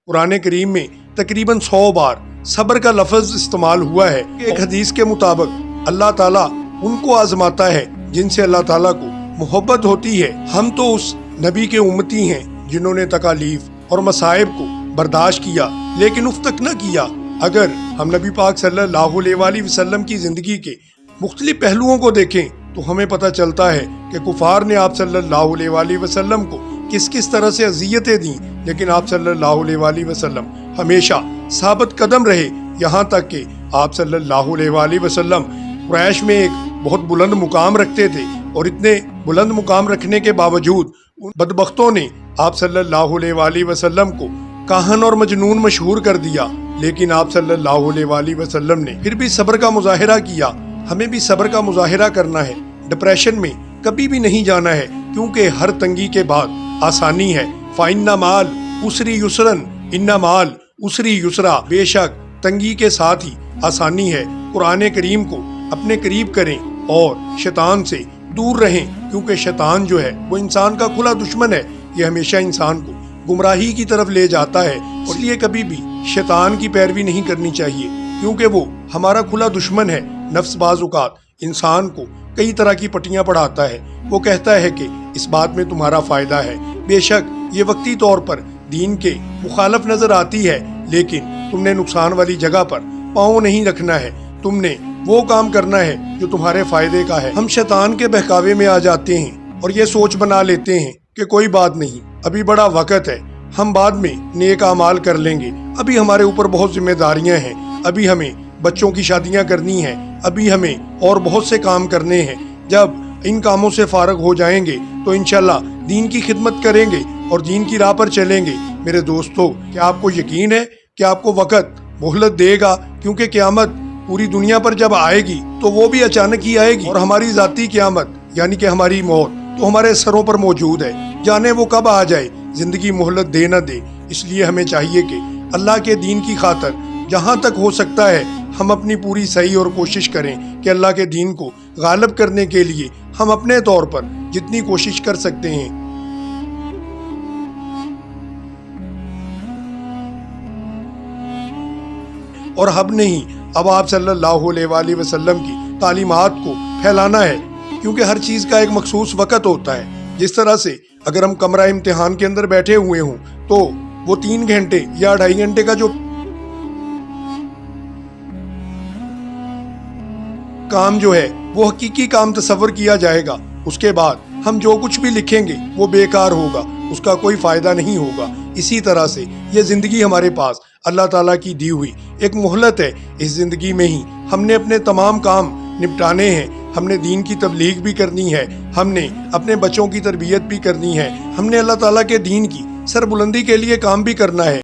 قرآن کریم میں تقریباً 100 بار صبر کا لفظ استعمال ہوا ہے۔ ایک حدیث کے مطابق اللہ تعالیٰ ان کو آزماتا ہے جن سے اللہ تعالیٰ کو محبت ہوتی ہے۔ ہم تو اس نبی کے امتی ہیں جنہوں نے تکالیف اور مصائب کو برداشت کیا لیکن اف تک نہ کیا۔ اگر ہم نبی پاک صلی اللہ علیہ وآلہ وسلم کی زندگی کے مختلف پہلوؤں کو دیکھیں تو ہمیں پتہ چلتا ہے کہ کفار نے آپ صلی اللہ علیہ وآلہ وسلم کو کس طرح سے اذیتیں دیں، لیکن آپ صلی اللہ علیہ وآلہ وسلم ہمیشہ ثابت قدم رہے، یہاں تک کہ آپ صلی اللہ علیہ وآلہ وسلم قریش میں ایک بہت بلند مقام رکھتے تھے، اور اتنے بلند مقام رکھنے کے باوجود ان بدبختوں نے آپ صلی اللہ علیہ وآلہ وسلم کو کاہن اور مجنون مشہور کر دیا، لیکن آپ صلی اللہ علیہ وآلہ وسلم نے پھر بھی صبر کا مظاہرہ کیا۔ ہمیں بھی صبر کا مظاہرہ کرنا ہے، ڈپریشن میں کبھی بھی نہیں جانا ہے، کیونکہ ہر تنگی کے بعد آسانی ہے۔ فَإِنَّ مَعَ الْعُسْرِ يُسْرًا إِنَّ مَعَ الْعُسْرِ يُسْرًا، بے شک تنگی کے ساتھ ہی آسانی ہے۔ قرآن کریم کو اپنے قریب کریں اور شیطان سے دور رہیں، کیونکہ شیطان جو ہے وہ انسان کا کھلا دشمن ہے، یہ ہمیشہ انسان کو گمراہی کی طرف لے جاتا ہے، اس لیے کبھی بھی شیطان کی پیروی نہیں کرنی چاہیے، کیونکہ وہ ہمارا کھلا دشمن ہے۔ نفس بعض اوقات انسان کو کئی طرح کی پٹیاں پڑھاتا ہے، وہ کہتا ہے کہ اس بات میں تمہارا فائدہ ہے، بے شک یہ وقتی طور پر دین کے مخالف نظر آتی ہے، لیکن تم نے نقصان والی جگہ پر پاؤں نہیں رکھنا ہے، تم نے وہ کام کرنا ہے جو تمہارے فائدے کا ہے۔ ہم شیطان کے بہکاوے میں آ جاتے ہیں اور یہ سوچ بنا لیتے ہیں کہ کوئی بات نہیں، ابھی بڑا وقت ہے، ہم بعد میں نیک اعمال کر لیں گے، ابھی ہمارے اوپر بہت ذمہ داریاں ہیں، ابھی ہمیں بچوں کی شادیاں کرنی ہیں، ابھی ہمیں اور بہت سے کام کرنے ہیں، جب ان کاموں سے فارغ ہو جائیں گے تو انشاءاللہ دین کی خدمت کریں گے اور دین کی راہ پر چلیں گے۔ میرے دوستو، کیا آپ کو یقین ہے کہ آپ کو وقت مہلت دے گا؟ کیونکہ قیامت پوری دنیا پر جب آئے گی تو وہ بھی اچانک ہی آئے گی، اور ہماری ذاتی قیامت یعنی کہ ہماری موت تو ہمارے سروں پر موجود ہے، جانے وہ کب آ جائے، زندگی مہلت دے نہ دے۔ اس لیے ہمیں چاہیے کہ اللہ کے دین کی خاطر جہاں تک ہو سکتا ہے ہم اپنی پوری صحیح اور کوشش کریں کہ اللہ کے دین کو غالب کرنے کے لیے ہم اپنے طور پر جتنی کوشش کر سکتے ہیں۔ اور اب نہیں، اب آپ صلی اللہ علیہ وآلہ وسلم کی تعلیمات کو پھیلانا ہے، کیونکہ ہر چیز کا ایک مخصوص وقت ہوتا ہے۔ جس طرح سے اگر ہم کمرہ امتحان کے اندر بیٹھے ہوئے ہوں تو وہ 3 گھنٹے یا 2.5 گھنٹے کا جو کام جو ہے وہ حقیقی کام تصور کیا جائے گا، اس کے بعد ہم جو کچھ بھی لکھیں گے وہ بیکار ہوگا، اس کا کوئی فائدہ نہیں ہوگا۔ اسی طرح سے یہ زندگی ہمارے پاس اللہ تعالیٰ کی دی ہوئی ایک مہلت ہے، اس زندگی میں ہی ہم نے اپنے تمام کام نپٹانے ہیں، ہم نے دین کی تبلیغ بھی کرنی ہے، ہم نے اپنے بچوں کی تربیت بھی کرنی ہے، ہم نے اللہ تعالیٰ کے دین کی سربلندی کے لیے کام بھی کرنا ہے۔